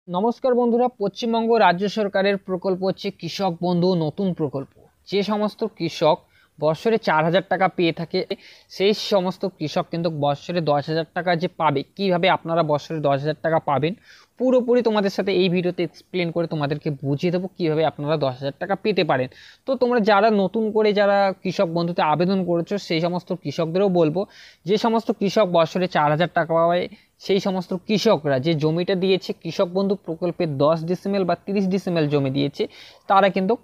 নমস্কার বন্ধুরা, পশ্চিমবঙ্গ রাজ্য সরকারের প্রকল্প হচ্ছে কৃষক বন্ধু নতুন প্রকল্প। যে সমস্ত কৃষক বছরে 4,000 টাকা পেয়ে থাকে সেই সমস্ত কৃষক কিন্তু বছরে 10,000 টাকা যে পাবে, কিভাবে আপনারা বছরে 10,000 টাকা পাবেন পুরোপুরি তোমাদের সাথে এই ভিডিওতে এক্সপ্লেন করে তোমাদেরকে বুঝিয়ে দেবো কিভাবে আপনারা 10,000 টাকা পেতে পারেন। তো তোমরা যারা নতুন করে যারা কৃষক বন্ধুতে আবেদন করেছো সেই সমস্ত কৃষকদেরও বলবো, যে সমস্ত কৃষক বছরে 4,000 টাকা পায় সেই সমস্ত কৃষকরা যে জমিটা দিয়েছে কৃষক বন্ধু প্রকল্পে 10 ডিসিমেল বা 30 ডিসিমেল জমি দিয়েছে, তারা কিন্তু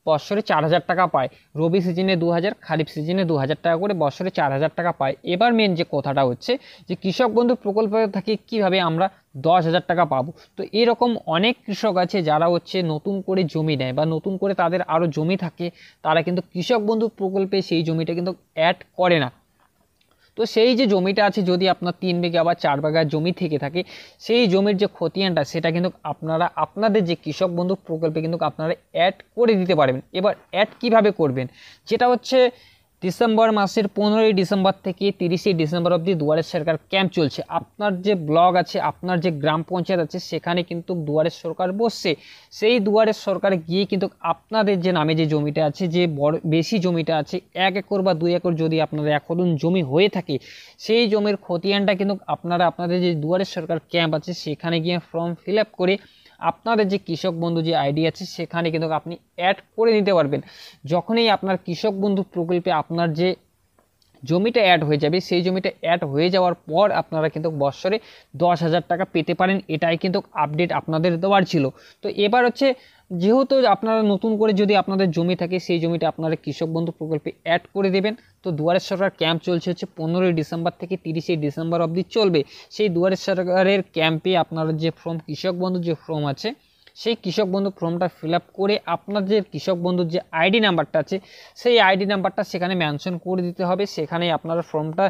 বছরে 4,000 টাকা পায়। রবি সিজনে 2,000, খারিফ সিজনে 2,000 টাকা করে বছরে 4,000 টাকা পায়। এবার মেন যে কথাটা হচ্ছে যে কৃষক বন্ধু প্রকল্প থেকে কিভাবে আমরা 10,000 টাকা পাবো। তো এরকম অনেক কৃষক আছে যারা হচ্ছে নতুন করে জমি নেয় বা নতুন করে তাদের আরও জমি থাকে, তারা কিন্তু কৃষক বন্ধু প্রকল্পে সেই জমিটা কিন্তু অ্যাড করে না। তো সেই যে জমিটা আছে, যদি আপনার 3 বিঘা বা 4 বিঘা জমি থেকে থাকে, সেই জমির যে খতিয়ানটা সেটা কিন্তু আপনারা আপনাদের যে কৃষক বন্ধু প্রকল্পে কিন্তু আপনারা অ্যাড করে দিতে পারবেন। এবার অ্যাড কিভাবে করবেন, যেটা হচ্ছে ডিসেম্বর মাসের 15ই ডিসেম্বর থেকে 30শে ডিসেম্বর অবধি দুয়ারে সরকার ক্যাম্প চলছে। আপনার যে ব্লক আছে, আপনার যে গ্রাম পঞ্চায়েত আছে, সেখানে কিন্তু দুয়ারে সরকার বসছে। সেই দুয়ারে সরকারে গিয়ে কিন্তু আপনাদের যে নামে যে জমিটা আছে, যে বড় বেশি জমিটা আছে 1 একর বা 2 একর, যদি আপনাদের এখন জমি হয়ে থাকে, সেই জমির খতিয়ানটা কিন্তু আপনারা আপনাদের যে দুয়ারে সরকার ক্যাম্প আছে সেখানে গিয়ে ফর্ম ফিল আপ করে আপনাদের যে কৃষক বন্ধু যে আইডি আছে সেখানে কিন্তু আপনি অ্যাড করে নিতে পারবেন। যখনই আপনার কৃষক বন্ধু প্রকল্পে আপনার যে জমিটা অ্যাড হয়ে যাবে, সেই জমিটা অ্যাড হয়ে যাওয়ার পর আপনারা কিন্তু বছরে 10,000 টাকা পেতে পারেন। এটাই কিন্তু আপডেট আপনাদের দেওয়ার ছিল। তো এবার হচ্ছে, যেহেতু আপনারা নতুন করে যদি আপনাদের জমি থাকে, সেই জমিটা আপনারা কৃষক বন্ধু প্রকল্পে অ্যাড করে দেবেন। তো দুয়ারে সরকার ক্যাম্প চলছে হচ্ছে 15ই ডিসেম্বর থেকে 30শে ডিসেম্বর অবধি চলবে। সেই দুয়ারে সরকারের ক্যাম্পে আপনারা যে ফর্ম কৃষক বন্ধু যে ফর্ম আছে, সেই কৃষক বন্ধু ফর্মটা ফিল আপ করে আপনাদের কৃষক বন্ধুর যে আইডি নাম্বারটা আছে, সেই আইডি নাম্বারটা সেখানে মেনশন করে দিতে হবে। সেখানে আপনারা ফর্মটা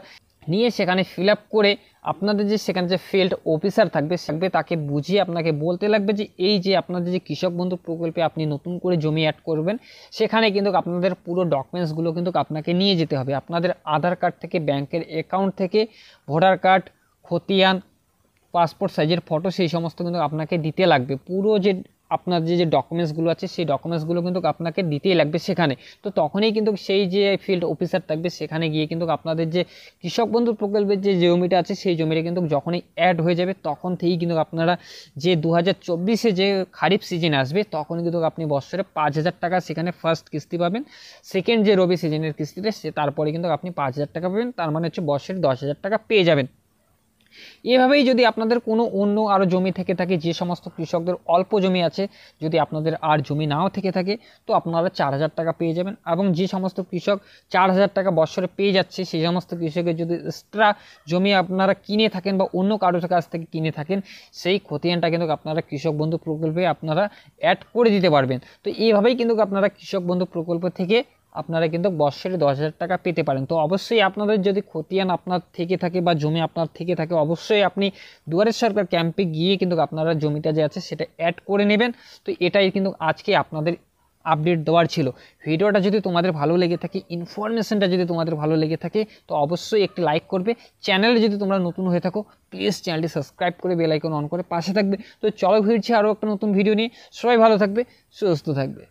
নিয়ে সেখানে ফিল আপ করে আপনাদের যে সেখানে যে ফিল্ড অফিসার থাকবে তাকে বুঝিয়ে আপনাকে বলতে লাগবে যে এই যে আপনাদের যে কৃষক বন্ধু প্রকল্পে আপনি নতুন করে জমি অ্যাড করবেন, সেখানে কিন্তু আপনাদের পুরো ডকুমেন্টসগুলো কিন্তু আপনাকে নিয়ে যেতে হবে। আপনাদের আধার কার্ড থেকে, ব্যাংকের অ্যাকাউন্ট থেকে, ভোটার কার্ড, খতিয়ান, পাসপোর্ট সাইজের ফটো, সেই সমস্ত কিন্তু আপনাকে দিতে লাগবে। পুরো যে আপনার যে ডকুমেন্টসগুলো আছে সেই ডকুমেন্টসগুলো কিন্তু আপনাকে দিতেই লাগবে সেখানে। তো তখনই কিন্তু সেই যে ফিল্ড অফিসার থাকবে সেখানে গিয়ে কিন্তু আপনাদের যে কৃষক বন্ধু প্রকল্পের যে জমিটা আছে সেই জমিটা কিন্তু যখনই অ্যাড হয়ে যাবে, তখন থেকেই কিন্তু আপনারা যে 2024-এ যে খারিফ সিজন আসবে, তখন কিন্তু আপনি বছরে 5,000 টাকা সেখানে ফার্স্ট কিস্তি পাবেন। সেকেন্ড যে রবি সিজনের কিস্তিতে তারপরে কিন্তু আপনি 5,000 টাকা পাবেন। তার মানে হচ্ছে বছরে 10,000 টাকা পেয়ে যাবেন। এভাবেই যদি আপনাদের কোনো অন্য আরও জমি থেকে থাকে, যে সমস্ত কৃষকদের অল্প জমি আছে, যদি আপনাদের আর জমি নাও থেকে থাকে, তো আপনারা 4,000 টাকা পেয়ে যাবেন। এবং যে সমস্ত কৃষক 4,000 টাকা বছরে পেয়ে যাচ্ছে, সেই সমস্ত কৃষকের যদি এক্সট্রা জমি আপনারা কিনে থাকেন বা অন্য কারোর কাছ থেকে কিনে থাকেন, সেই খতিয়ানটা কিন্তু আপনারা কৃষক বন্ধু প্রকল্পে আপনারা অ্যাড করে দিতে পারবেন। তো এইভাবেই কিন্তু আপনারা কৃষক বন্ধু প্রকল্প থেকে আপনারা কিন্তু বছরে 10,000 টাকা পেতে পারেন। তো অবশ্যই আপনাদের যদি খতিয়ান আপনার থেকে থাকে বা জমি আপনার থেকে থাকে, অবশ্যই আপনি দুয়ারে সরকার ক্যাম্পে গিয়ে কিন্তু আপনারা জমিটা যে আছে সেটা অ্যাড করে নেবেন। তো এটাই কিন্তু আজকে আপনাদের আপডেট দেওয়ার ছিল। ভিডিওটা যদি তোমাদের ভালো লেগে থাকে, ইনফরমেশনটা যদি তোমাদের ভালো লেগে থাকে, তো অবশ্যই একটি লাইক করবে। চ্যানেলে যদি তোমরা নতুন হয়ে থাকো, প্লিজ চ্যানেলটি সাবস্ক্রাইব করে বেল আইকন অন করে পাশে থাকবে। তো চলো ফিরছি আরও একটা নতুন ভিডিও নিয়ে। সবাই ভালো থাকবে, সুস্থ থাকবে।